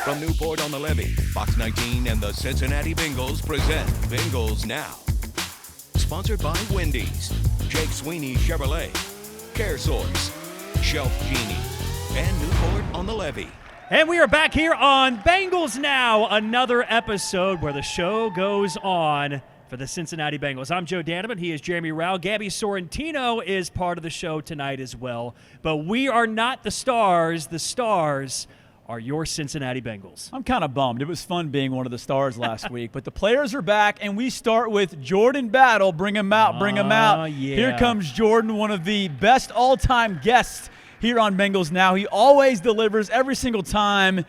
From Newport on the Levee, Fox 19 and the Cincinnati Bengals present Bengals Now. Sponsored by Wendy's, Jake Sweeney Chevrolet, CareSource, Shelf Genie, and Newport on the Levee. And we are back here on Bengals Now, another episode where the show goes on for the Cincinnati Bengals. I'm Joe Daneman. He is Jeremy Rao. Gabby Sorrentino is part of the show tonight as well. But we are not the stars. The stars are your Cincinnati Bengals. I'm kind of bummed. It was fun being one of the stars last week. But the players are back, and we start with Jordan Battle. Bring him out, bring him out. Yeah. Here comes Jordan, one of the best all-time guests here on Bengals Now. He always delivers every single time.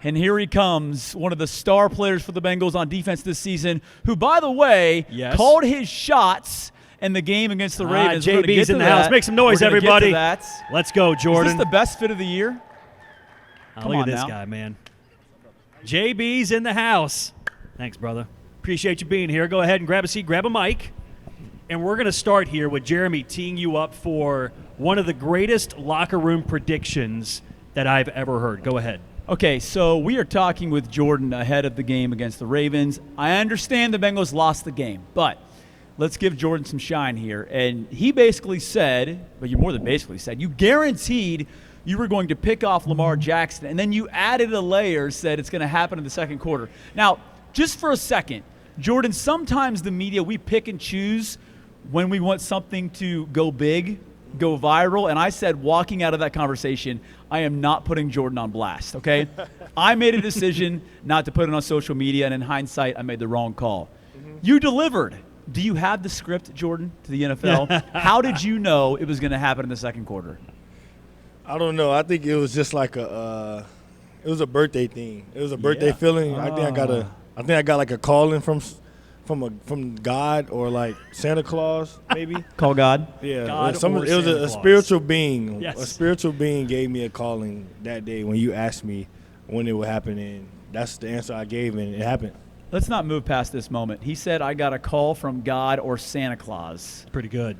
And here he comes, one of the star players for the Bengals on defense this season, who, by the way, called his shots in the game against the Ravens. JB's in the house. Make some noise, everybody. Let's go, Jordan. Is this the best fit of the year? Look at this guy, man. JB's in the house. Thanks, brother. Appreciate you being here. Go ahead and grab a seat, grab a mic. And we're going to start here with Jeremy teeing you up for one of the greatest locker room predictions that I've ever heard. Go ahead. Okay, so we are talking with Jordan ahead of the game against the Ravens. I understand the Bengals lost the game, but let's give Jordan some shine here. And he basically said, but you more than basically said, you guaranteed you were going to pick off Lamar Jackson, and then you added a layer, said it's going to happen in the second quarter. Now, just for a second, Jordan, sometimes the media, we pick and choose when we want something to go big, go viral, and I said walking out of that conversation, I am not putting Jordan on blast, okay? I made a decision not to put it on social media, and in hindsight, I made the wrong call. You delivered. Do you have the script, Jordan, to the NFL? How did you know it was going to happen in the second quarter? I don't know. I think it was just like it was a birthday thing. It was a birthday feeling. I think I got like a calling from God or like Santa Claus, maybe. Call God? Yeah. God it was a spiritual being. Yes. A spiritual being gave me a calling that day when you asked me when it would happen, and that's the answer I gave, and it happened. Let's not move past this moment. He said, I got a call from God or Santa Claus. Pretty good.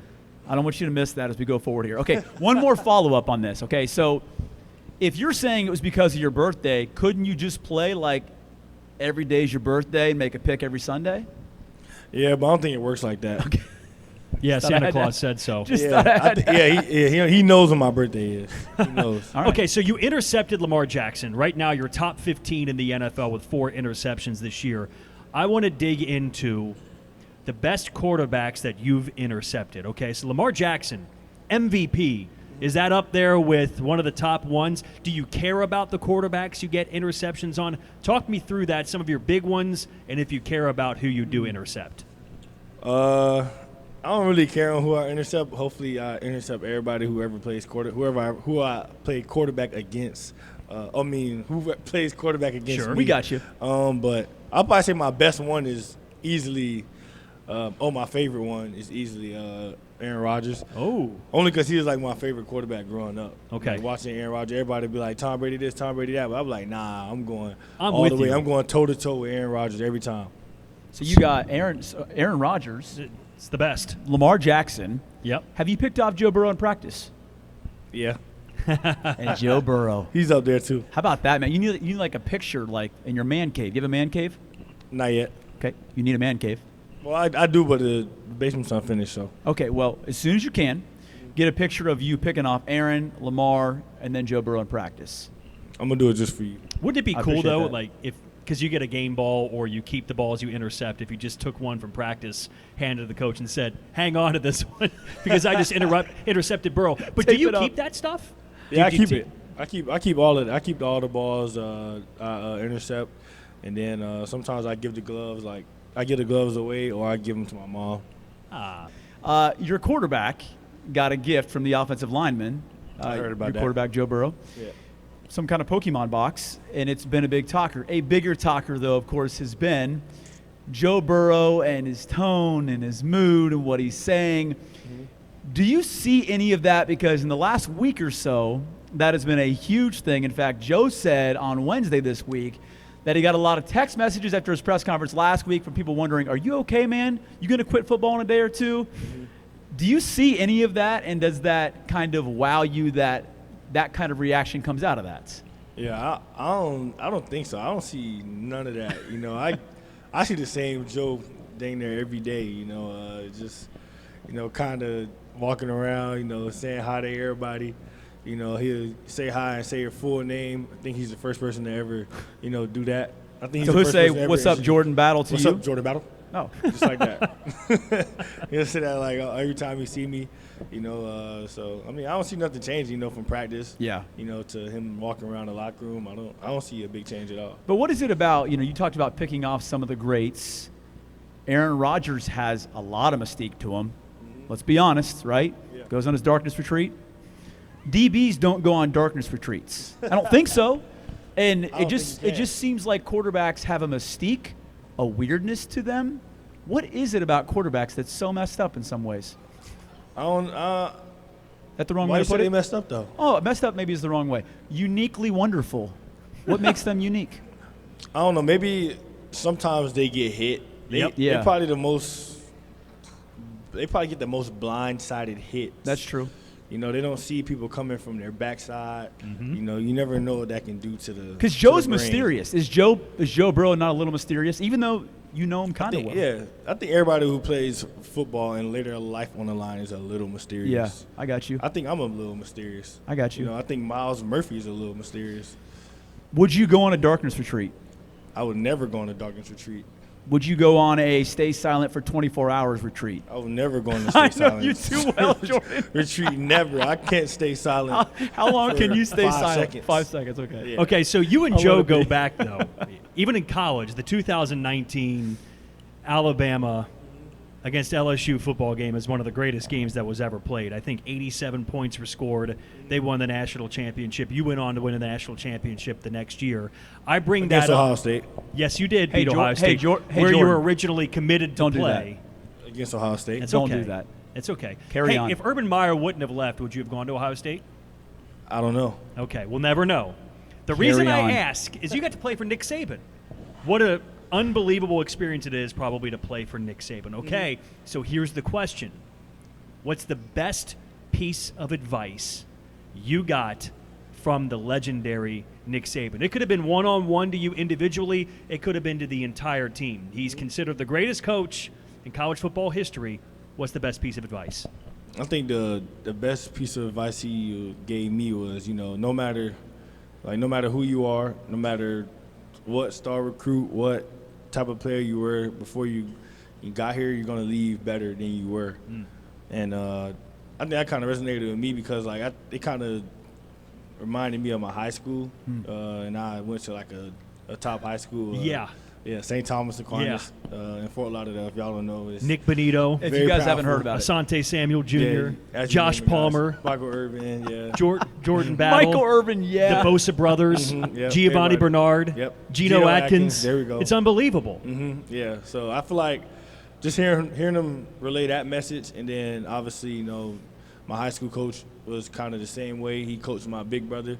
I don't want you to miss that as we go forward here. Okay, one more follow-up on this. Okay, so if you're saying it was because of your birthday, couldn't you just play like every day's your birthday and make a pick every Sunday? Yeah, but I don't think it works like that. Okay. Yeah, Santa Claus said so. He knows when my birthday is. He knows. All right. Okay, so you intercepted Lamar Jackson. Right now, you're top 15 in the NFL with 4 interceptions this year. I want to dig into the best quarterbacks that you've intercepted. Okay, so Lamar Jackson, MVP. Is that up there with one of the top ones? Do you care about the quarterbacks you get interceptions on? Talk me through that, some of your big ones, and if you care about who you do intercept. I don't really care on who I intercept. Hopefully, I intercept everybody who plays who I play quarterback against. Who plays quarterback against Sure, me. we got you. But I'll probably say my best one is easily. My favorite one is easily Aaron Rodgers. Oh. Only because he was like my favorite quarterback growing up. Okay. Like watching Aaron Rodgers, everybody be like, Tom Brady this, Tom Brady that. But I'm like, nah, I'm going I'm all with the way. you. I'm going toe-to-toe with Aaron Rodgers every time. So you got Aaron Rodgers, It's the best. Lamar Jackson. Yep. Have you picked off Joe Burrow in practice? Yeah. And Joe Burrow. He's up there too. How about that, man? You need like a picture like in your man cave. You have a man cave? Not yet. Okay, you need a man cave. Well, I do, but the basement's unfinished, so. Okay, well, as soon as you can, get a picture of you picking off Aaron, Lamar, and then Joe Burrow in practice. I'm going to do it just for you. Wouldn't it be I cool, appreciate though, that. like because you get a game ball or you keep the balls you intercept, if you just took one from practice, handed to the coach and said, hang on to this one because I just intercepted Burrow. But do Tape you it up. keep that stuff? Yeah, I keep it. I keep all of it. I keep all the balls I intercept, and then sometimes I give the gloves I give the gloves away or I give them to my mom. Your quarterback got a gift from the offensive lineman. I heard about your that. quarterback, Joe Burrow. Yeah. Some kind of Pokemon box, and it's been a big talker. A bigger talker, though, of course, has been Joe Burrow and his tone and his mood and what he's saying. Mm-hmm. Do you see any of that? Because in the last week or so, that has been a huge thing. In fact, Joe said on Wednesday this week that he got a lot of text messages after his press conference last week from people wondering, are you okay, man? You going to quit football in a day or two? Mm-hmm. Do you see any of that, and does that kind of wow you that that kind of reaction comes out of that? Yeah, I don't think so. I don't see none of that. I see the same Joe dang there every day. Just kind of walking around. Saying hi to everybody. He'll say hi and say your full name. I think he's the first person to ever do that. I think he's So the he'll first say, person ever "What's up, Jordan Battle?" to What's you. up, Jordan Battle? Oh, Just like that. He'll say that like every time he see me. So I don't see nothing changing. From practice. Yeah. To him walking around the locker room. I don't see a big change at all. but what is it about? You talked about picking off some of the greats. Aaron Rodgers has a lot of mystique to him. Let's be honest, right? Yeah. Goes on his darkness retreat. DBs don't go on darkness retreats. I don't think so. And it just seems like quarterbacks have a mystique, a weirdness to them. What is it about quarterbacks that's so messed up in some ways? I don't. That the wrong Why way you to say put they it? messed up though? Oh, messed up maybe is the wrong way. Uniquely wonderful. What makes them unique? I don't know. Maybe sometimes they get hit. Yep. Yeah. They're probably the most. They probably get the most blindsided hits. That's true. They don't see people coming from their backside. You never know what that can do to the. Because to Joe's the brain. mysterious. Is Joe Burrow not a little mysterious? Even though you know him I kind of think, well. yeah, I think everybody who plays football and later life on the line is a little mysterious. Yeah, I got you. I think I'm a little mysterious. I got you. I think Myles Murphy is a little mysterious. Would you go on a darkness retreat? I would never go on a darkness retreat. Would you go on a stay silent for 24 hours retreat? I would never go on a stay I know silent. you too well, Jordan. Retreat, never. I can't stay silent. How long for can you stay 5 silent? seconds. 5 seconds, okay. Yeah. Okay, so you and I'll Joe let it go be. back, though. Even in college, the 2019 Alabama against LSU football game is one of the greatest games that was ever played. I think 87 points were scored. They won the national championship. You went on to win the national championship the next year. I bring Against that up. Ohio State. Yes, you did Hey, beat Jor- Ohio hey, State, Jor- hey, where you Jordan. were originally committed to Don't do play. Against Ohio State. It's Don't okay. do that. It's okay. Carry hey, on. if Urban Meyer wouldn't have left, would you have gone to Ohio State? I don't know. Okay, we'll never know. The Carry reason on. I ask is you got to play for Nick Saban. What a unbelievable experience it is probably to play for Nick Saban. Okay, so here's the question. What's the best piece of advice you got from the legendary Nick Saban? It could have been one-on-one to you individually. It could have been to the entire team. He's considered the greatest coach in college football history. What's the best piece of advice? I think the best piece of advice he gave me was, no matter who you are, no matter what star recruit, what type of player you were before you got here, you're gonna leave better than you were. And I think that kind of resonated with me because it kind of reminded me of my high school, and I went to a top high school. Yeah, St. Thomas Aquinas in Fort Lauderdale. If y'all don't know, it's Nick Benito, If Very you guys haven't powerful. heard about it. Asante Samuel Jr., Yeah, as you Josh name it, guys. Palmer, Michael Irvin, yeah. Jordan Battle, Michael Irvin, yeah. the Bosa brothers, Yep, Giovanni everybody. Bernard, Yep. Geno Atkins. There we go. It's unbelievable. Yeah, so I feel like just hearing them relay that message, and then obviously, my high school coach was kind of the same way. He coached my big brother,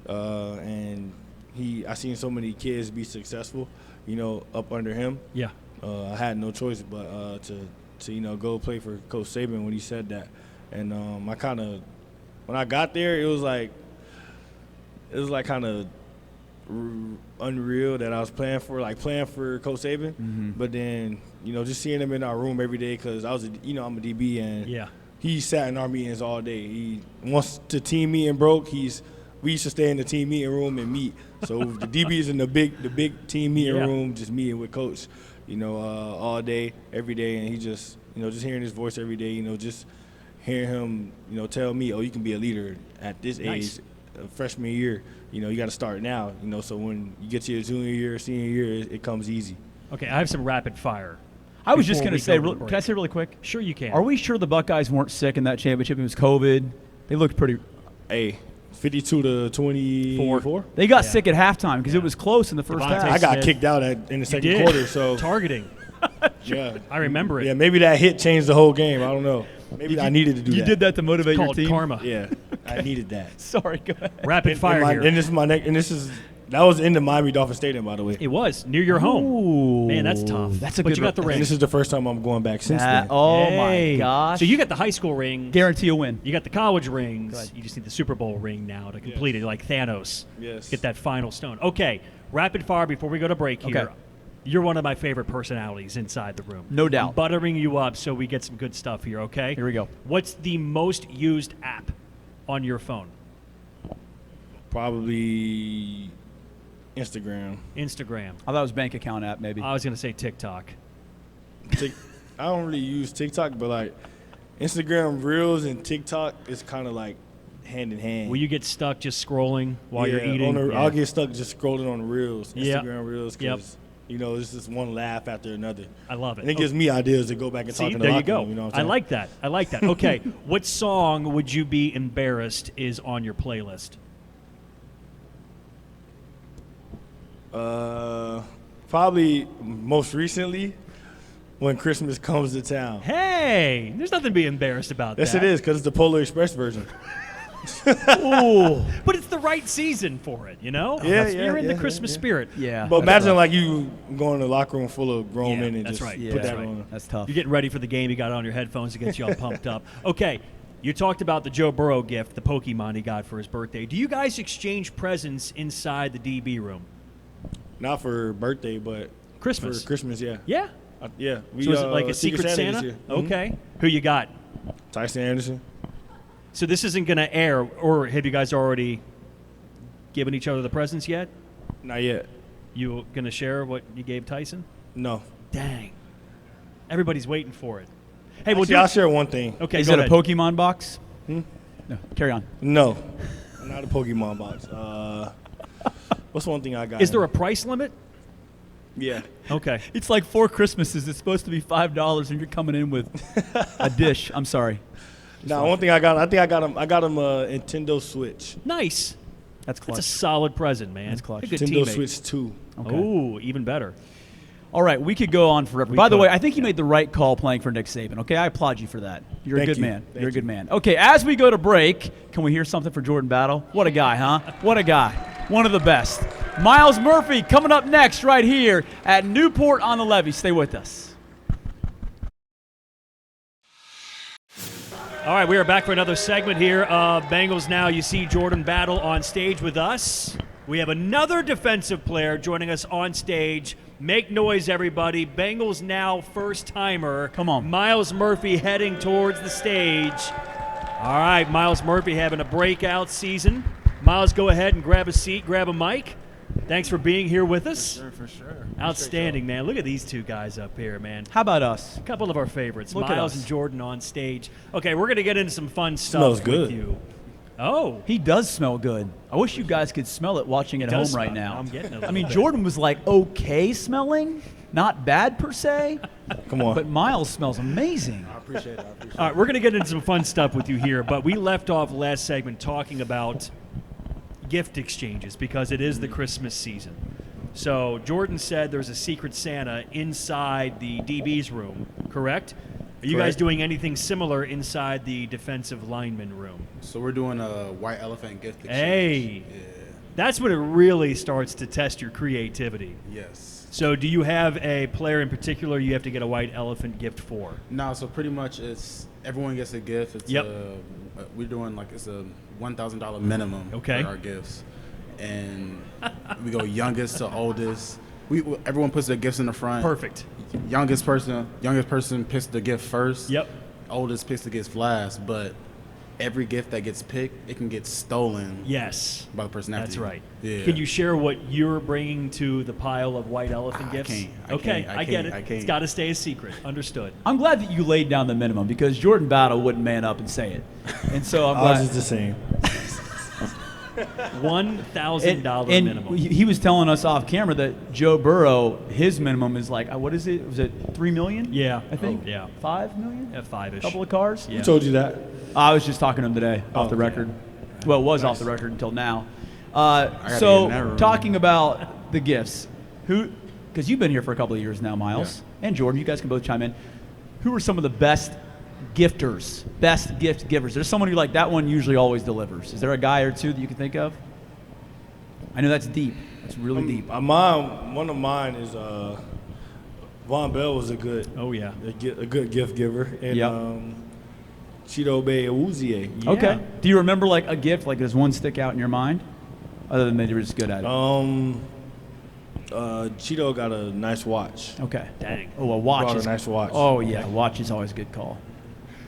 and I seen so many kids be successful, up under him. Yeah. I had no choice but to go play for Coach Saban when he said that, and when I got there, it was like kind of unreal that I was playing for Coach Saban, but then just seeing him in our room every day because I'm a DB and Yeah. he sat in our meetings all day. Once the team meeting broke, we used to stay in the team meeting room and meet. So the DBs in the big team meeting Yeah. room just meeting with Coach, all day, every day, and he just just hearing his voice every day, just hearing him tell me, oh, you can be a leader at this Nice. age, freshman year. You got to start now. So when you get to your junior year, senior year, it comes easy. Okay, I have some rapid fire. I was just Before going we to say, go to the break. can I say really quick? Sure you can. Are we sure the Buckeyes weren't sick in that championship? It was COVID. They looked pretty. Hey, 52 to 24. They got Yeah. sick at halftime because it was close in the first Devontae half. I got Smith. kicked out in the You second did. quarter. So Targeting. yeah. I remember it. Yeah, maybe that hit changed the whole game. I don't know. Maybe I needed to do that. You did that to motivate It's your called team. karma. Yeah, I needed that. Sorry, go ahead. Rapid fire here. And this is my next. And this is That was in the Miami Dolphin Stadium, by the way. It was near your home. Ooh. Man, that's tough. That's a but good you got the one. ring. And this is the first time I'm going back since then. Oh, Hey. my gosh. So you got the high school ring. Guarantee a win. You got the college rings. You just need the Super Bowl ring now to complete it, like Thanos. Yes. Get that final stone. Okay, rapid fire before we go to break here. Okay. You're one of my favorite personalities inside the room. No doubt. I'm buttering you up so we get some good stuff here, okay? Here we go. What's the most used app on your phone? Probably Instagram. Instagram. I thought it was bank account app, maybe. I was going to say TikTok. I don't really use TikTok, but like Instagram Reels and TikTok is kind of like hand in hand. Will you get stuck just scrolling while you're Yeah, eating? I'll get stuck just scrolling on Reels, Yeah. Instagram Reels, Yep. because it's just one laugh after another. I love it. And it gives me ideas to go back and See, talk in the there you locker go. room, you know what I'm I saying? like that. I like that. Okay, what song would you be embarrassed is on your playlist? Probably most recently, When Christmas Comes to Town. Hey, there's nothing to be embarrassed about Yes, that. it is, because it's the Polar Express version. Ooh, but it's the right season for it, you know? Yeah, You're in the yeah, Christmas yeah. spirit. Yeah. But that's imagine tough. like you going to a locker room full of grown Yeah, men and that's just right. Yeah, put That's that right. on. That's tough. You're getting ready for the game. You got it on your headphones to get you all pumped up. Okay, you talked about the Joe Burrow gift, the Pokemon he got for his birthday. Do you guys exchange presents inside the DB room? Not for birthday, but Christmas. For Christmas, yeah. Yeah? Yeah. We, So is it like a Secret Santa? this year. Mhm. Okay. Who you got? Tyson Anderson. So this isn't going to air, or have you guys already given each other the presents yet? Not yet. You going to share what you gave Tyson? No. Dang. Everybody's waiting for it. Hey, Actually, I'll share one thing. Okay, Is go it ahead. a Pokemon box? Hmm? No. Carry on. No. Not a Pokemon box. What's one thing I got? Is there a price limit? Yeah. Okay. It's like 4 Christmases. It's supposed to be $5, and you're coming in with a dish. I'm sorry. No, one thing I got him a Nintendo Switch. Nice. That's clutch. That's a solid present, man. That's clutch. A good Nintendo teammate. Switch 2. Okay. Ooh, even better. All right, we could go on forever. We By the could. way, I think you made the right call playing for Nick Saban. Okay, I applaud you for that. You're a Thank good you. man. Thank You're a good you. man. Okay, as we go to break, can we hear something for Jordan Battle? What a guy, huh? What a guy. One of the best. Myles Murphy coming up next right here at Newport on the Levee. Stay with us. All right, we are back for another segment here of Bengals Now. You see Jordan Battle on stage with us. We have another defensive player joining us on stage. Make noise, everybody. Bengals Now first-timer. Come on. Myles Murphy heading towards the stage. All right, Myles Murphy having a breakout season. Myles, go ahead and grab a seat, grab a mic. Thanks for being here with us. For sure. Outstanding, man. Look at these two guys up here, man. How about us? A couple of our favorites, Look at Myles us. and Jordan on stage. Okay, we're going to get into some fun stuff Smells with good. you. Oh, He does smell good. I wish you guys could smell it watching at home does right smell. now. I'm getting it a I mean, little bit. Jordan was like okay smelling, not bad per se, Come on. but Myles smells amazing. I appreciate it. all right, we're going to get into some fun stuff with you here, but we left off last segment talking about gift exchanges because it is the Christmas season. So Jordan said there's a Secret Santa inside the DB's room, correct? Are you guys Correct. doing anything similar inside the defensive lineman room? So we're doing a white elephant gift exchange. Hey, that's when it really starts to test your creativity. Yeah. Yes. So do you have a player in particular you have to get a white elephant gift for? No, so pretty much it's everyone gets a gift. It's Yep. We're doing like it's a $1,000 minimum Okay. for our gifts, and we go youngest to oldest. Everyone puts their gifts in the front. Perfect. Youngest person picks the gift first. Yep. Oldest picks the gift last, but every gift that gets picked, it can get stolen Yes. by the person after That's you. right. Yeah. Can you share what you're bringing to the pile of white elephant I gifts? can't. I Okay, can't. I get can't. it. I can't. It's got to stay a secret. Understood. I'm glad that you laid down the minimum because Jordan Battle wouldn't man up and say it. And so I'm Ours glad. is the same. $1,000 and minimum. he was telling us off camera that Joe Burrow, his minimum is like, what is it? Was it $3 million? Yeah. I think. Oh, yeah. $5 million? At five-ish. Couple of cars? Yeah. Who told you that? I was just talking to him today off the okay. record. Well, it was off the record until now. gotta get in that So room. talking about the gifts, because you've been here for a couple of years now, Myles and Jordan, you guys can both chime in. Who are some of the best gifters, best gift givers? There's someone who like that one usually always delivers. Is there a guy or two that you can think of? I know that's deep. That's really deep. One of mine is Von Bell was a good gift giver, and Chido Bay Awuzie. Yeah. Okay. Do you remember like a gift? Like does one stick out in your mind? Other than they were just good at it. Cheeto got a nice watch. Okay. Dang. Oh, a watch Brought is a nice watch. Oh yeah, watch is always a good call.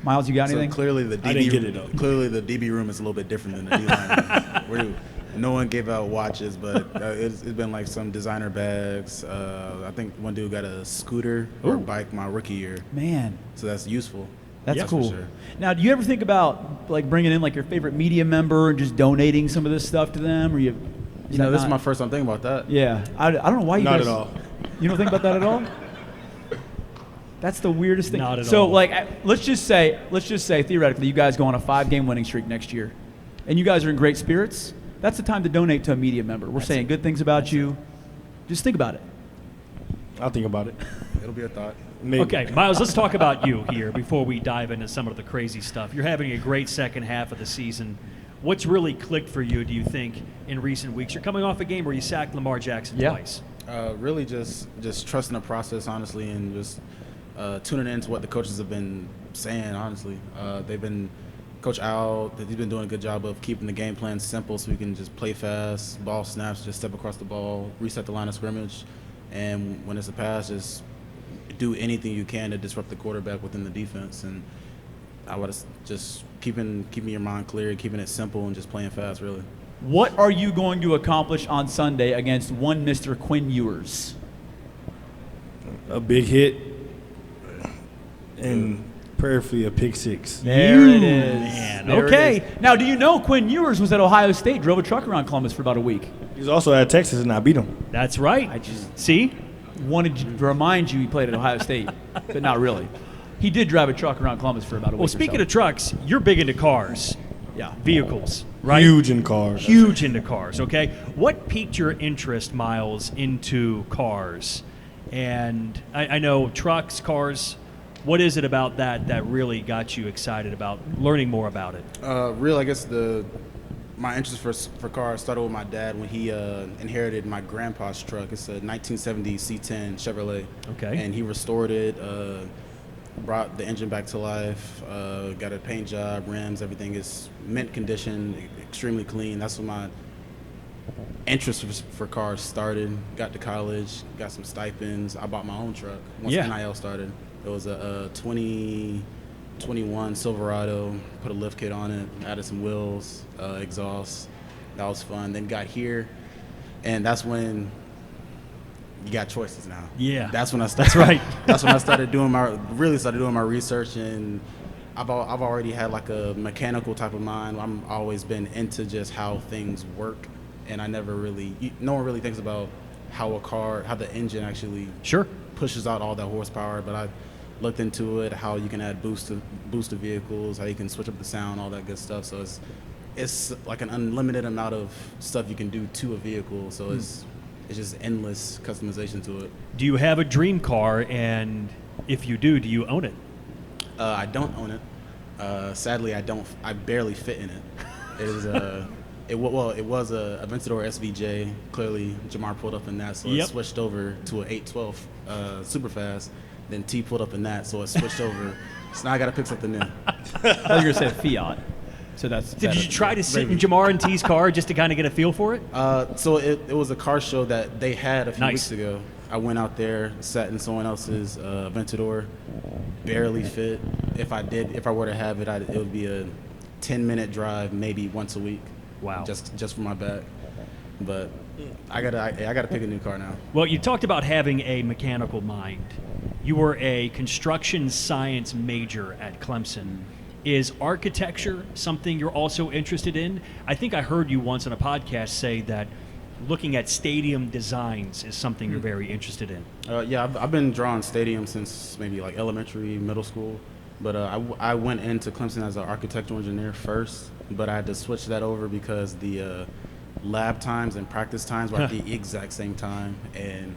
Myles, you got anything? So clearly the DB, I didn't get it, though. Clearly the DB room is a little bit different than the D line. No one gave out watches, but it's been like some designer bags. I think one dude got a scooter or bike my rookie year. Man, So that's useful. that's Yeah, cool. for sure. Now, do you ever think about like bringing in like your favorite media member and just donating some of this stuff to them, or You know, this is my first time thinking about that. Yeah, I don't know why you Not guys. at all. You don't think about that at all? That's the weirdest thing. Not at so, all. like, let's just say theoretically, you guys go on a 5-game winning streak next year, and you guys are in great spirits. That's the time to donate to a media member. We're saying good things about you. Just think about it. I'll think about it. It'll be a thought. Maybe. Okay, Myles, let's talk about you here before we dive into some of the crazy stuff. You're having a great second half of the season. What's really clicked for you, do you think, in recent weeks? You're coming off a game where you sacked Lamar Jackson twice. Really just trusting the process, honestly, and just tuning into what the coaches have been saying, honestly. They've been Coach Al, he's been doing a good job of keeping the game plan simple so we can just play fast, ball snaps, just step across the ball, reset the line of scrimmage, and when it's a pass, just do anything you can to disrupt the quarterback within the defense. And I would just keeping your mind clear, keeping it simple, and just playing fast, really. What are you going to accomplish on Sunday against one Mr. Quinn Ewers? A big hit and prayerfully a pick six. There it is. Man, There it okay. is. Now, do you know Quinn Ewers was at Ohio State, drove a truck around Columbus for about a week? He's also at Texas, and I beat him. That's right. I just See? wanted to remind you he played at Ohio State, but not really. He did drive a truck around Columbus for about a week. Well, speaking of trucks, you're big into cars, yeah, vehicles, right? Huge in cars. Huge into cars, okay? What piqued your interest, Myles, into cars? And I know trucks, cars, what is it about that really got you excited about learning more about it? Real, I guess my interest for cars started with my dad when he inherited my grandpa's truck. It's a 1970 C10 Chevrolet. Okay. And he restored it, brought the engine back to life, got a paint job, rims, everything is mint condition, extremely clean. That's when my interest for cars started. Got to college, got some stipends. I bought my own truck once NIL started. It was a 2021 Silverado, put a lift kit on it, added some wheels, exhaust. That was fun. Then got here, and that's when you got choices now. Yeah. That's when I started. That's right. That's when I started doing my research, and I've already had like a mechanical type of mind. I'm always been into just how things work, and I never really, no one really thinks about how the engine actually pushes out all that horsepower, but I looked into it, how you can add boost to vehicles, how you can switch up the sound, all that good stuff. So it's like an unlimited amount of stuff you can do to a vehicle. So it's just endless customization to it. Do you have a dream car, and if you do you own it? I don't own it. Sadly, I don't. I barely fit in it. It is it was a Aventador SVJ. Clearly, Jamar pulled up in that, so it switched over to an 812 Superfast. Then T pulled up in that, so it switched over. So now I got to pick something new. I thought you were going to say Fiat. So that's. Did you try to sit in Jamar and T's car just to kind of get a feel for it? So it was a car show that they had a few Nice. weeks ago. I went out there, sat in someone else's Aventador, barely fit. If I were to have it, it would be a 10-minute drive, maybe once a week. Wow. Just for my back. But I gotta pick a new car now. Well, you talked about having a mechanical mind. You were a construction science major at Clemson. Is architecture something you're also interested in? I think I heard you once on a podcast say that looking at stadium designs is something you're very interested in. Yeah, I've been drawing stadiums since maybe like elementary, middle school. But I went into Clemson as an architectural engineer first, but I had to switch that over because the lab times and practice times were at the exact same time, and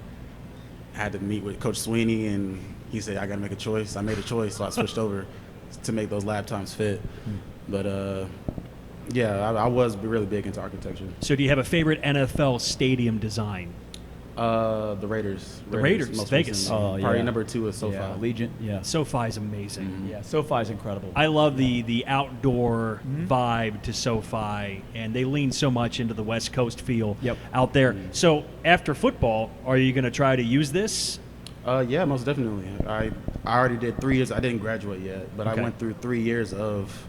I had to meet with Coach Sweeney, and he said I got to make a choice. I made a choice, so I switched over to make those lab times fit. But Yeah, I was really big into architecture. So do you have a favorite NFL stadium design? The Raiders. The Raiders, most Vegas. recent. Oh, yeah. Probably number 2 is SoFi. Yeah, Allegiant. Yeah. SoFi's amazing. Yeah, SoFi's incredible. I love the outdoor vibe to SoFi, and they lean so much into the West Coast feel out there. So after football, are you going to try to use this? Yeah, most definitely. I already did 3 years. I didn't graduate yet, but Okay. I went through 3 years of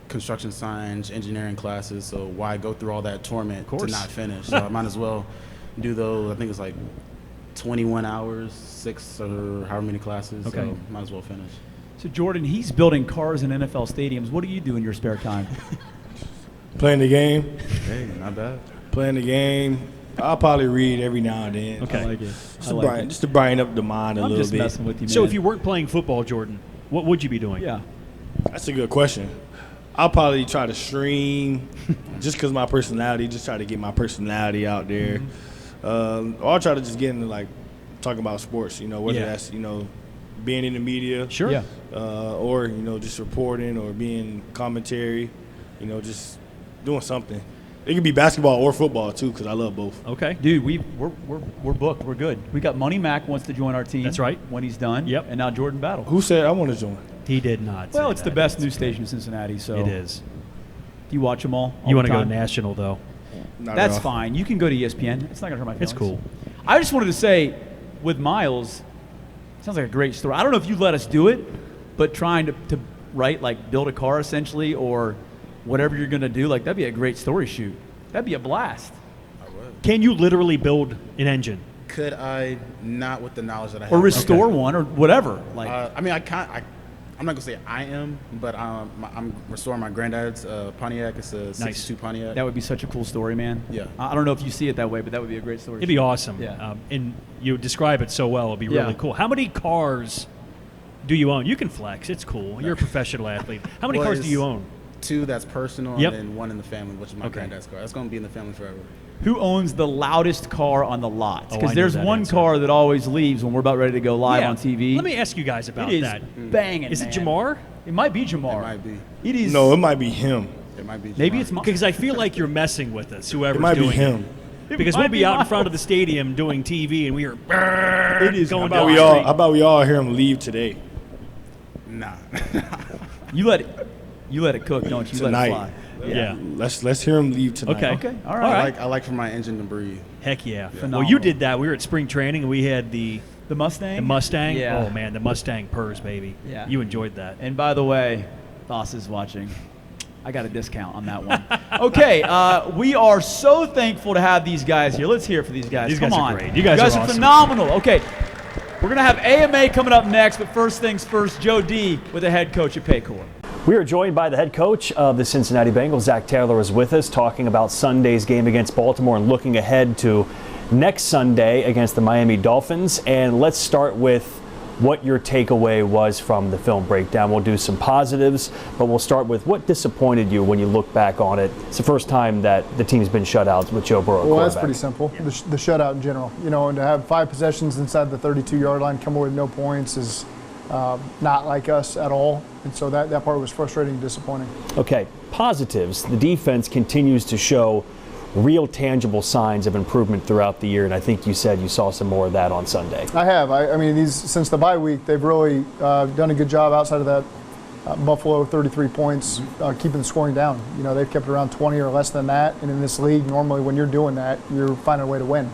construction science, engineering classes. So why go through all that torment to not finish? So I might as well do those. I think it's like 21 hours, 6 or however many classes. Okay. So might as well finish. So, Jordan, he's building cars in NFL stadiums. What do you do in your spare time? Playing the game. Hey, not bad. Playing the game. I'll probably read every now and then. Okay. I like it. Just to brighten up the mind a I'm little just bit. messing with you, man. So if you weren't playing football, Jordan, what would you be doing? Yeah. That's a good question. I'll probably try to stream just because my personality, just try to get my personality out there. Or I'll try to just get into, like, talking about sports, whether that's, being in the media. Sure. Yeah. Or, just reporting or being commentary, just doing something. It could be basketball or football, too, because I love both. Okay. Dude, we're booked. We're good. We got Money Mac wants to join our team. That's right. When he's done. Yep. And now Jordan Battle. Who said I want to join? He did not. Well, say it's the that. best news station in Cincinnati, so. It is. Do you watch them all You want the to go time? national, though. Not That's at all. fine. You can go to ESPN. It's not going to hurt my feelings. It's cool. I just wanted to say, with Myles, sounds like a great story. I don't know if you let us do it, but trying to write, like, build a car essentially or whatever you're going to do, like, that'd be a great story shoot. That'd be a blast. Can you literally build an engine? Could I not with the knowledge that I have? Or restore one or whatever. Like, I mean, I'm not gonna say I am, but I'm restoring my granddad's Pontiac. It's a '62 Pontiac. that would be such a cool story, man. Yeah. I don't know if you see it that way, but that would be a great story. It'd be awesome. Yeah. And you describe it so well. It'd be really Yeah. cool. How many cars do you own? You can flex. It's cool. You're a professional athlete. How many Well, cars do you own? 2 that's personal, Yep. and then 1 in the family, which is my Okay. granddad's car. That's gonna be in the family forever. Who owns the loudest car on the lot? Oh, I Because know there's that one answer. car that always leaves when we're about ready to go live Yeah. on TV. Let me ask you guys about It is that. banging. Is it man. Jamar? It might be Jamar. It might be. It is. No, it might be him. It might be. Maybe Jamar. it's my. Because I feel like you're messing with us, whoever's It might be doing him. it. Because we'll be out in front of the stadium doing TV, and we are It is. going How down about we the all? street. How about we all hear him leave today? Nah. You let it cook, don't you? Tonight. Let it fly. Yeah. Let's hear him leave tonight. Okay. Okay. All All right. right. I like for my engine to breathe. Heck yeah. Well, Phenomenal. you did that. We were at spring training, and we had the The Mustang. Yeah. Oh, man, the Mustang purrs, baby. Yeah. You enjoyed that. And by the way, Boss is watching. I got a discount on that one. Okay, we are so thankful to have these guys here. Let's hear it for these guys. These Come guys are on. great. You guys are awesome. phenomenal. Okay, we're going to have AMA coming up next, but first things first, Joe D with the head coach at Paycor. We are joined by the head coach of the Cincinnati Bengals. Zach Taylor is with us talking about Sunday's game against Baltimore and looking ahead to next Sunday against the Miami Dolphins. And let's start with what your takeaway was from the film breakdown. We'll do some positives, but we'll start with what disappointed you when you look back on it. It's the first time that the team's been shut out with Joe Burrow. Well, that's quarterback. pretty simple. The shutout in general, and to have 5 possessions inside the 32-yard line, come away with no points is not like us at all. And so that part was frustrating and disappointing. Okay, positives. The defense continues to show real tangible signs of improvement throughout the year, and I think you said you saw some more of that on Sunday. I have. I mean, since the bye week, they've really done a good job outside of that Buffalo 33 points, keeping the scoring down. They've kept it around 20 or less than that. And in this league, normally when you're doing that, you're finding a way to win.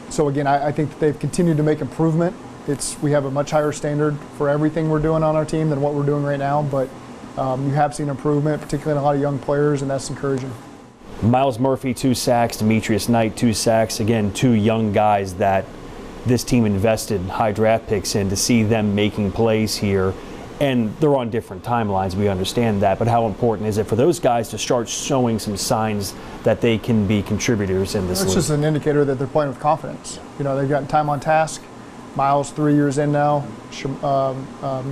So again, I think that they've continued to make improvement. We have a much higher standard for everything we're doing on our team than what we're doing right now. But you have seen improvement, particularly in a lot of young players, and that's encouraging. Myles Murphy, 2 sacks. Demetrius Knight, 2 sacks. Again, 2 young guys that this team invested high draft picks in. To see them making plays here, and they're on different timelines, we understand that, but how important is it for those guys to start showing some signs that they can be contributors in this It's league? just an indicator that they're playing with confidence. They've gotten time on task. Myles 3 years in now.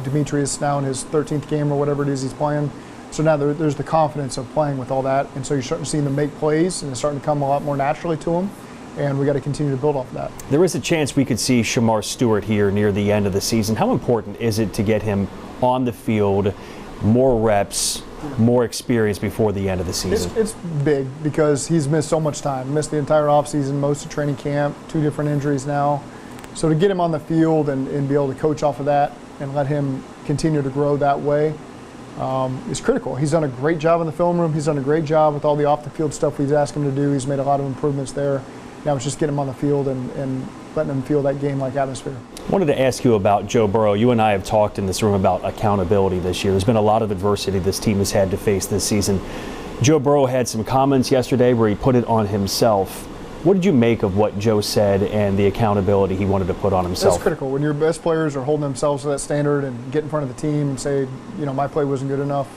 Demetrius now in his 13th game or whatever it is he's playing. So now there's the confidence of playing with all that, and so you're starting to see them make plays, and it's starting to come a lot more naturally to them, and we got to continue to build off of that. There is a chance we could see Shamar Stewart here near the end of the season. How important is it to get him on the field, more reps, more experience before the end of the season? It's big because he's missed so much time. Missed the entire offseason, most of training camp, 2 different injuries now. So to get him on the field and be able to coach off of that and let him continue to grow that way is critical. He's done a great job in the film room. He's done a great job with all the off-the-field stuff we've asked him to do. He's made a lot of improvements there. Now it's just getting him on the field and letting him feel that game-like atmosphere. I wanted to ask you about Joe Burrow. You and I have talked in this room about accountability this year. There's been a lot of adversity this team has had to face this season. Joe Burrow had some comments yesterday where he put it on himself. What did you make of what Joe said and the accountability he wanted to put on himself? That's critical. When your best players are holding themselves to that standard and get in front of the team and say, my play wasn't good enough,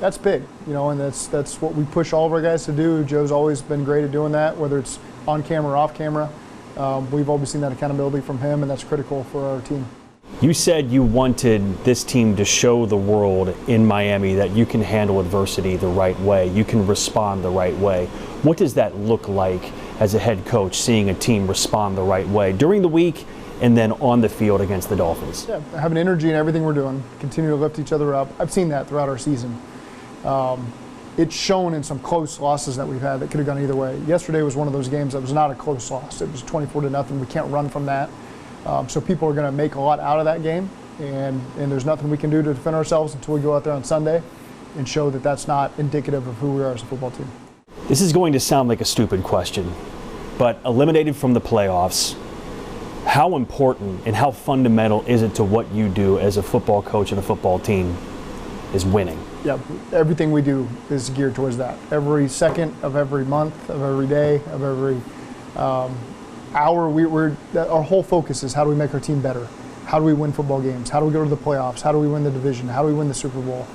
that's big, and that's what we push all of our guys to do. Joe's always been great at doing that, whether it's on camera or off camera. We've always seen that accountability from him, and that's critical for our team. You said you wanted this team to show the world in Miami that you can handle adversity the right way, you can respond the right way. What does that look like as a head coach, seeing a team respond the right way during the week and then on the field against the Dolphins? Yeah, having energy in everything we're doing, continue to lift each other up. I've seen that throughout our season. It's shown in some close losses that we've had that could have gone either way. Yesterday was one of those games that was not a close loss. It was 24-0. We can't run from that. So people are going to make a lot out of that game, and there's nothing we can do to defend ourselves until we go out there on Sunday and show that that's not indicative of who we are as a football team. This is going to sound like a stupid question, but eliminated from the playoffs, how important and how fundamental is it to what you do as a football coach and a football team is winning? Yeah, everything we do is geared towards that. Every second of every month, of every day, of every hour, our whole focus is how do we make our team better? How do we win football games? How do we go to the playoffs? How do we win the division? How do we win the Super Bowl?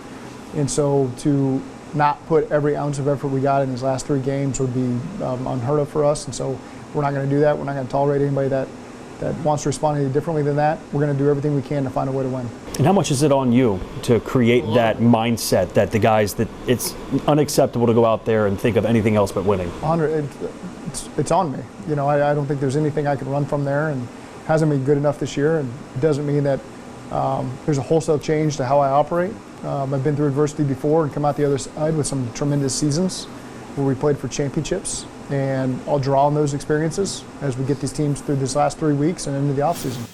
And so to not put every ounce of effort we got in these last 3 games would be unheard of for us. And so we're not going to do that. We're not going to tolerate anybody that wants to respond any differently than that. We're going to do everything we can to find a way to win. And how much is it on you to create that mindset that the guys, that it's unacceptable to go out there and think of anything else but winning? 100. It's on me. I don't think there's anything I can run from there, and hasn't been good enough this year. And it doesn't mean that there's a wholesale change to how I operate. I've been through adversity before and come out the other side with some tremendous seasons where we played for championships, and I'll draw on those experiences as we get these teams through this last 3 weeks and into the offseason.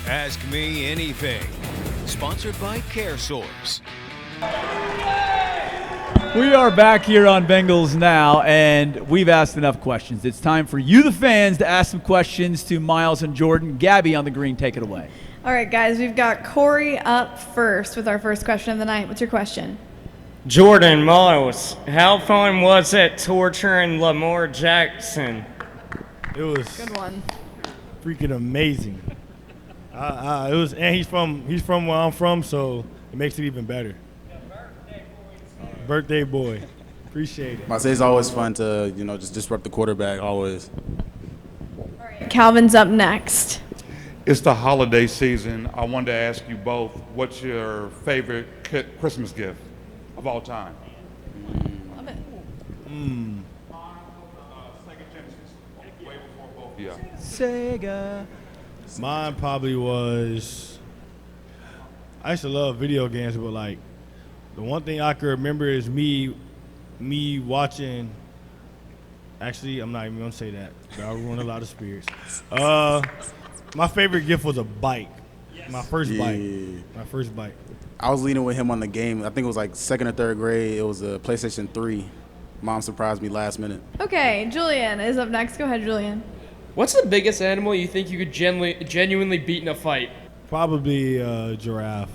Ask Me Anything. Sponsored by CareSource. We are back here on Bengals Now, and we've asked enough questions. It's time for you, the fans, to ask some questions to Myles and Jordan. Gabby on the green, take it away. All right, guys, we've got Corey up first with our first question of the night. What's your question? Jordan, Myles, how fun was it torturing Lamar Jackson? It was Good one. freaking amazing. It was, and he's from where I'm from, so it makes it even better. Birthday boy. Appreciate it. I say it's always fun to, just disrupt the quarterback, always. All right, Calvin's up next. It's the holiday season. I wanted to ask you both, what's your favorite Christmas gift of all time? Love it. Sega Genesis. Way before both of you. Sega. Mine probably was, I used to love video games, but like the one thing I can remember is me watching, actually I'm not even gonna say that, but I'll ruin a lot of spirits. My favorite gift was a bike. My first bike. I was leading with him on the game. I think it was like 2nd or 3rd grade. It was a PlayStation 3. Mom surprised me last minute. Okay, Julian is up next. Go ahead, Julian. What's the biggest animal you think you could genuinely beat in a fight? Probably a giraffe.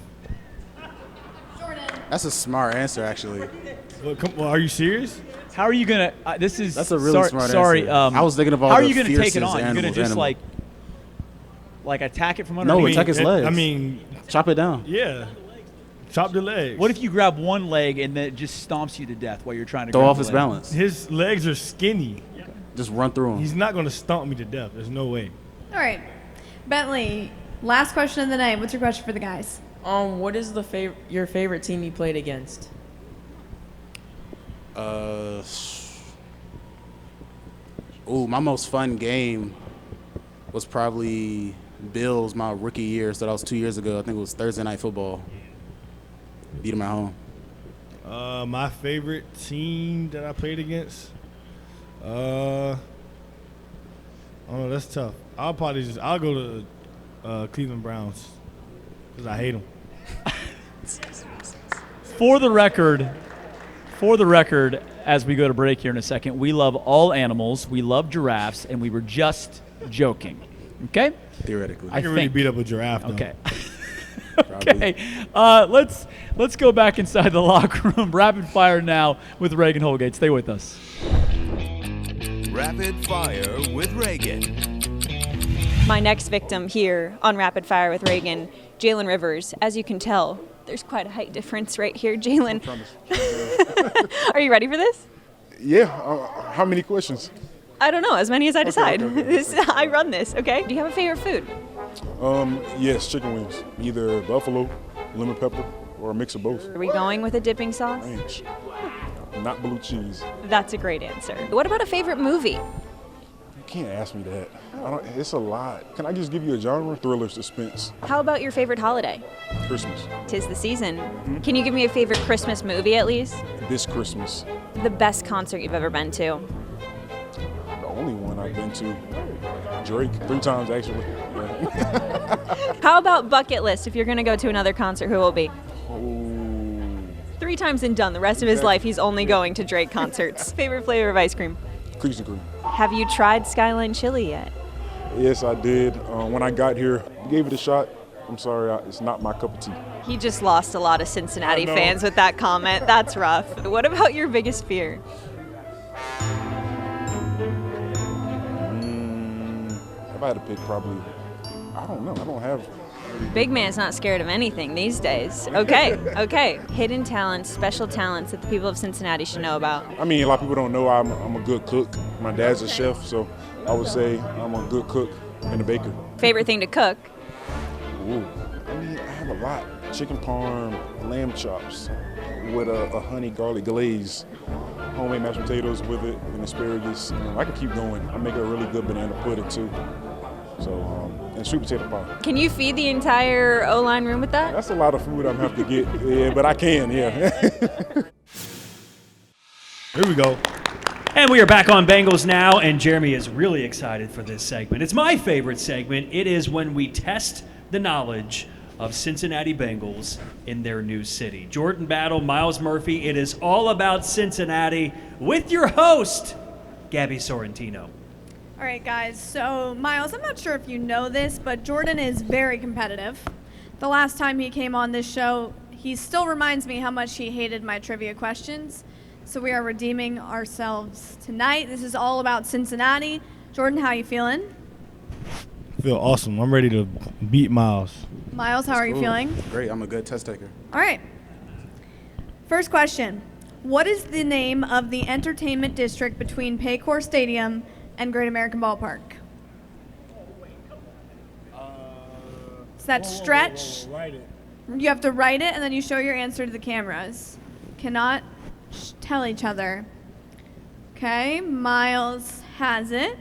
Jordan. That's a smart answer, actually. Well, are you serious? How are you going to That's a really smart answer. I was thinking of all how are the you going to take it fiercest on? You're going to just animal. like attack it from underneath? No, attack his legs. I mean, chop it down. yeah. Chop the legs. What if you grab one leg and then it just stomps you to death while you're trying to Throw grab off the his leg? balance. His legs are skinny. Just run through him. He's not going to stomp me to death. There's no way. All right, Bentley. Last question of the night. What's your question for the guys? What is your favorite team you played against? My most fun game was probably Bills my rookie year. So that was 2 years ago. I think it was Thursday Night Football. Beat them at home. My favorite team that I played against. Oh, that's tough. I'll go to Cleveland Browns because I hate them. For the record, as we go to break here in a second, we love all animals. We love giraffes, and we were just joking. Okay? Theoretically. I can really beat up a giraffe, though. Okay. Okay. Let's go back inside the locker room. Rapid fire now with Reagan Holgate. Stay with us. Rapid Fire with Reagan. My next victim here on Rapid Fire with Reagan, Jalen Rivers. As you can tell, there's quite a height difference right here. Jalen, are you ready for this? Yeah. How many questions? I don't know, as many as I decide. Okay. I run this, okay? Do you have a favorite food? Yes, chicken wings. Either buffalo, lemon pepper, or a mix of both. Are we going with a dipping sauce? Ranch. Not blue cheese. That's a great answer. What about a favorite movie? You can't ask me that. It's a lot. Can I just give you a genre? Thriller, suspense. How about your favorite holiday? Christmas. 'Tis the season. Can you give me a favorite Christmas movie at least? This Christmas. The best concert you've ever been to? The only one I've been to. Drake. 3 times, actually. Yeah. How about bucket list? If you're going to go to another concert, who will it be? 3 times and done. The rest of his life, he's only going to Drake concerts. Favorite flavor of ice cream? Cookies and cream. Have you tried Skyline Chili yet? Yes, I did. When I got here, gave it a shot. I'm sorry, it's not my cup of tea. He just lost a lot of Cincinnati fans with that comment. That's rough. What about your biggest fear? If I had to pick, probably, I don't know. I don't have. Big man's not scared of anything these days. Okay. Hidden talents, special talents that the people of Cincinnati should know about. I mean, a lot of people don't know I'm a good cook. My dad's a chef, so I would say I'm a good cook and a baker. Favorite thing to cook? Ooh, I mean, I have a lot. Chicken parm, lamb chops with a honey garlic glaze, homemade mashed potatoes with it, and asparagus. I could keep going. I make a really good banana pudding too. So, and sweet potato pie. Can you feed the entire O-line room with that? That's a lot of food I'm gonna have to get, yeah, but I can, yeah. Here we go. And we are back on Bengals Now, and Jeremy is really excited for this segment. It's my favorite segment. It is when we test the knowledge of Cincinnati Bengals in their new city. Jordan Battle, Myles Murphy, it is all about Cincinnati with your host, Gabby Sorrentino. All right, guys. So, Myles, I'm not sure if you know this, but Jordan is very competitive. The last time he came on this show, he still reminds me how much he hated my trivia questions. So we are redeeming ourselves tonight. This is all about Cincinnati. Jordan, how you feeling? I feel awesome. I'm ready to beat Myles. Myles, how are you feeling? Great. I'm a good test taker. All right. First question. What is the name of the entertainment district between Paycor Stadium and Great American Ballpark? Is that stretch? Write it. You have to write it, and then you show your answer to the cameras. Cannot tell each other. Okay, Myles has it.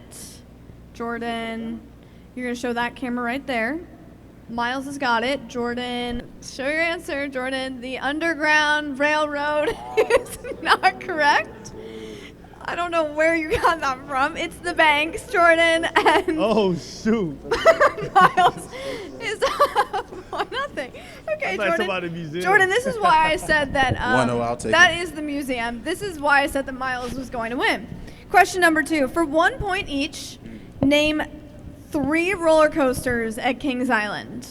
Jordan, you're going to show that camera right there. Myles has got it. Jordan, show your answer. Jordan, the Underground Railroad is not correct. I don't know where you got that from. It's the banks, Jordan. And oh, shoot. Myles is up 1-0. Okay, Jordan, this is why I said that 1-0, I'll take that it. is the museum. This is why I said that Myles was going to win. Question number 2. For 1 point each, name 3 roller coasters at Kings Island.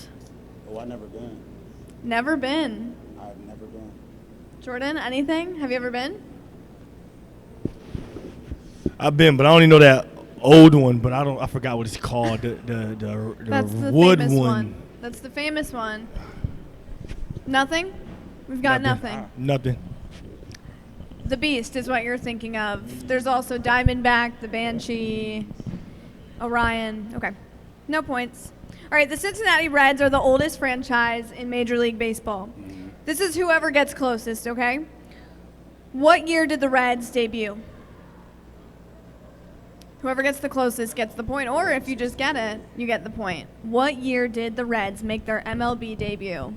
Oh, I've never been. Never been. I've never been. Jordan, anything? Have you ever been? I've been, but I only know that old one. But I forgot what it's called. The That's the wood famous one. one. That's the famous one. Nothing? We've got nothing. Nothing. The Beast is what you're thinking of. There's also Diamondback, the Banshee, Orion. Okay. No points. All right, the Cincinnati Reds are the oldest franchise in Major League Baseball. This is whoever gets closest, okay? What year did the Reds debut? Whoever gets the closest gets the point, or if you just get it, you get the point. What year did the Reds make their MLB debut?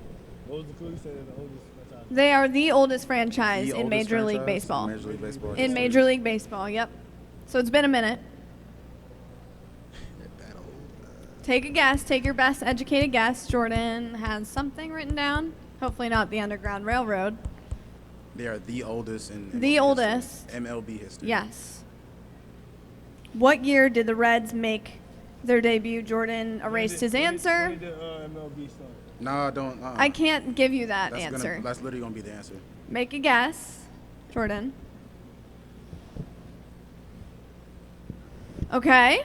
What was the clue? You said the oldest franchise. They are the oldest franchise The in oldest Major League franchise Baseball. in Major League Baseball In history. Major League Baseball, yep. So it's been a minute. Take a guess. Take your best educated guess. Jordan has something written down. Hopefully not the Underground Railroad. They are the oldest in The oldest. MLB history. Yes. What year did the Reds make their debut? Jordan erased his answer. When did MLB start? No, don't. I can't give you that answer. That's literally gonna be the answer. Make a guess, Jordan. Okay.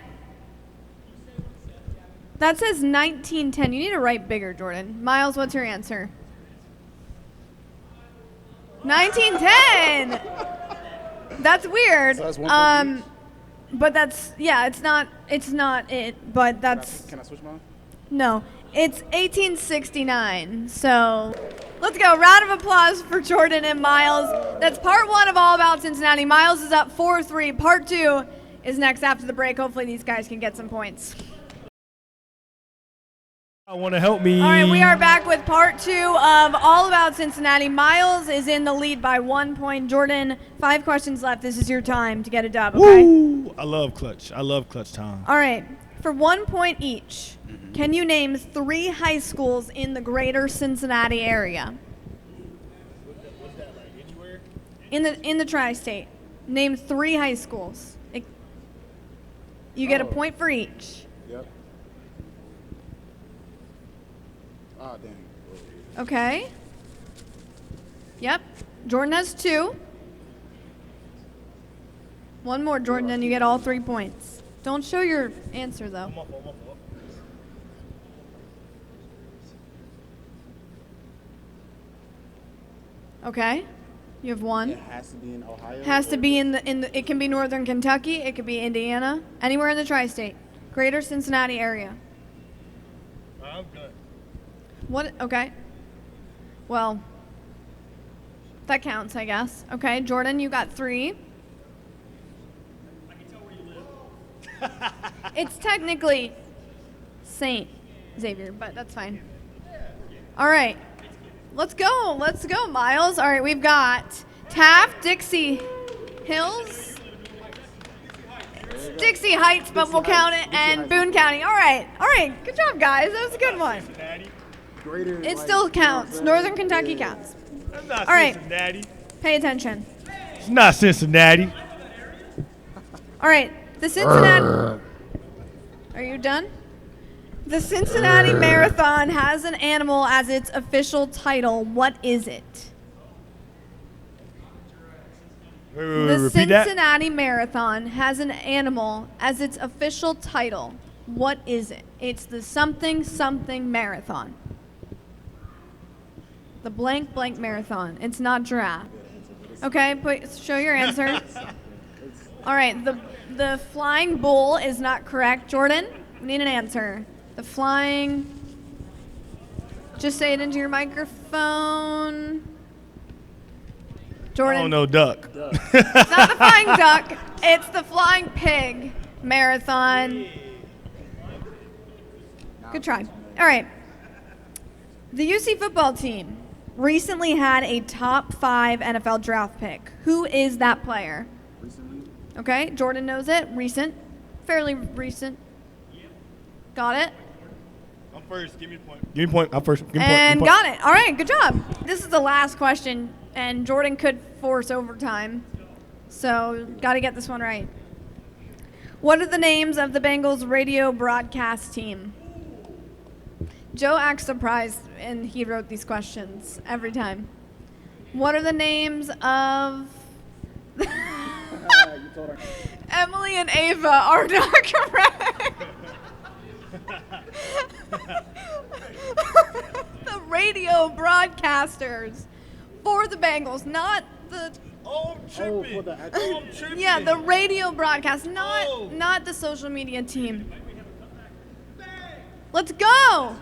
That says 1910. You need to write bigger, Jordan. Myles, what's your answer? 1910. That's weird. So that's 1 point each? But that's it's not it, but that's Can I switch mine? no. It's 1869. So let's go. Round of applause for Jordan and Myles. That's part 1 of All About Cincinnati. Myles is up 4-3. Part 2 is next after the break. Hopefully these guys can get some points. I want to help me. All right, we are back with part 2 of All About Cincinnati. Myles is in the lead by 1 point. Jordan, 5 questions left. This is your time to get a dub, okay? Woo! I love clutch. I love clutch time. All right, for 1 point each, can you name 3 high schools in the greater Cincinnati area? What's that, like anywhere? In the tri-state. Name 3 high schools. You get a point for each. Yep. Ah, dang. Okay. Yep. Jordan has 2. One more, Jordan, and you get all 3 points. Don't show your answer, though. Okay. You have 1. It has to be in Ohio. Has to be in the. It can be Northern Kentucky. It could be Indiana. Anywhere in the tri-state, greater Cincinnati area. I'm good. What? Okay. Well, that counts, I guess. Okay, Jordan, you got 3. I can tell where you live. It's technically St. Xavier, but that's fine. All right. Let's go. Let's go, Myles. All right, we've got Taft, Dixie Hills, Dixie Heights, but we'll count it, and Boone County. All right. All right. Good job, guys. That was a good one. It still counts. Northern Kentucky counts. That's not All right. Cincinnati. Pay attention. It's not Cincinnati. All right. The Cincinnati. Are you done? The Cincinnati Marathon has an animal as its official title. What is it? Wait, The repeat that. Cincinnati Marathon has an animal as its official title. What is it? It's the something something marathon. The blank blank marathon. It's not giraffe. Okay, show your answer. All right, the flying bull is not correct. Jordan, we need an answer. The flying. Just say it into your microphone. Jordan. Oh no, duck. It's not the flying duck. It's the flying pig marathon. Good try. All right. The UC football team recently had a top 5 NFL draft pick. Who is that player? Recently? Okay, Jordan knows it. Recent. Fairly recent. Got it? I'm first. Give me a point. Give me a point. I'm first. Give me a point. And Give me a point. got it. All right, good job. This is the last question, and Jordan could force overtime. So, got to get this one right. What are the names of the Bengals radio broadcast team? Joe acts surprised, and he wrote these questions every time. What are the names of... Emily and Ava are not correct. The radio broadcasters for the Bengals, not the... Oh, I'm tripping. I'm tripping. Yeah, the radio broadcast, not the social media team. Let's go.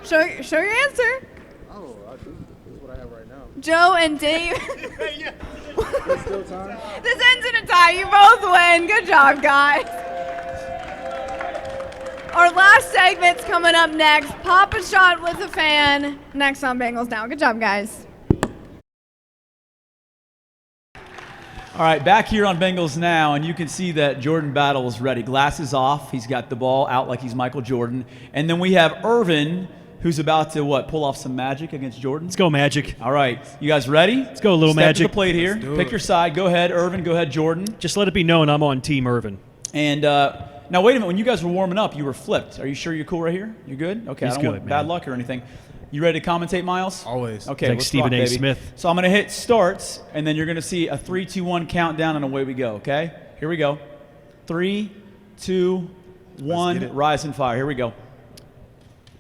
Show your answer. Oh, this is what I have right now. Joe and Dave. There's still time? This ends in a tie. You both win. Good job, guys. Our last segment's coming up next. Pop a shot with a fan. Next on Bengals Now. Good job, guys. All right, back here on Bengals Now, and you can see that Jordan Battle is ready. Glasses off. He's got the ball out like he's Michael Jordan. And then we have Irvin, who's about to, pull off some magic against Jordan? Let's go, Magic. All right. You guys ready? Let's go, a little Step Magic. to the plate here. Pick your side. Go ahead, Irvin. Go ahead, Jordan. Just let it be known I'm on Team Irvin. And now, wait a minute. When you guys were warming up, you were flipped. Are you sure you're cool right here? You good? Okay, He's I don't good, want man. bad luck or anything. You ready to commentate, Miles? Always. Okay, It's like let's Stephen rock, A. baby. Smith. So I'm going to hit starts, and then you're going to see a 3, 2, 1 countdown, and away we go, okay? Here we go. 3, 2, 1, rise and fire. Here we go.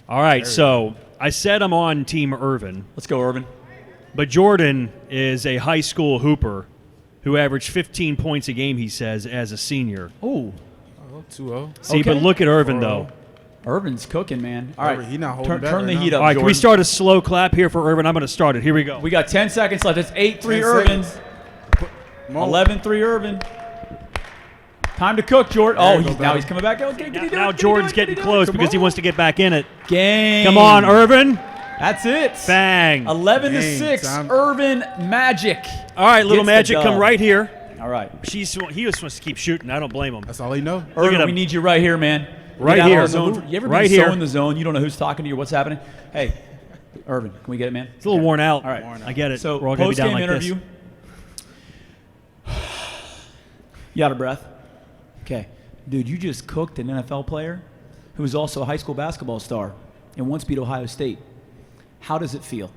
All right, so I said I'm on Team Irvin. Let's go, Irvin. But Jordan is a high school hooper who averaged 15 points a game, he says, as a senior. Ooh. 2-0. See, Okay. but look at Irvin, though. Irvin's cooking, man. All right, He not holding back turn right the now. heat up, All right, can Jordan. we start a slow clap here for Irvin? I'm going to start it. Here we go. We got 10 seconds left. It's 8-3 10 Irvin. seconds. 11-3 Irvin. Time to cook, Jordan. Now he's coming back. Okay, Now Jordan's getting close because he wants to get back in it. Game. Come on, Irvin. That's it. Bang. 11-6. Time. Irvin Magic. All right, little Gets the Magic, dub. come right here. All right. He just wants to keep shooting. I don't blame him. That's all he know. Irvin, at we him. need you right here, man. Right Get out of here. the zone. You ever Right been so here. in the zone, you don't know who's talking to you or what's happening? Hey, Irvin, can we get it, man? It's a little worn out. All right. I get it. So, we're all going to be down post-game like interview. this. You out of breath? Okay. Dude, you just cooked an NFL player who was also a high school basketball star and once beat Ohio State. How does it feel?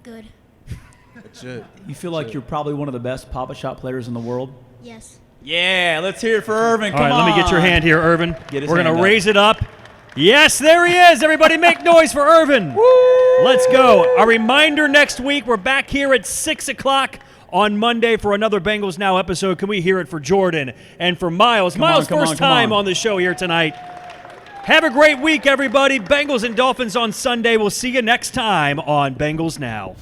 Good. It should. You feel like you're probably one of the best Papa Shot players in the world? Yes. Yeah, let's hear it for Irvin. All Come right, on. let me get your hand here, Irvin. Get his We're hand going to up. raise it up. Yes, there he is. Everybody make noise for Irvin. Let's go. A reminder, next week, we're back here at 6 o'clock on Monday for another Bengals Now episode. Can we hear it for Jordan and for Miles? Miles, first time on the show here tonight. Have a great week, everybody. Bengals and Dolphins on Sunday. We'll see you next time on Bengals Now.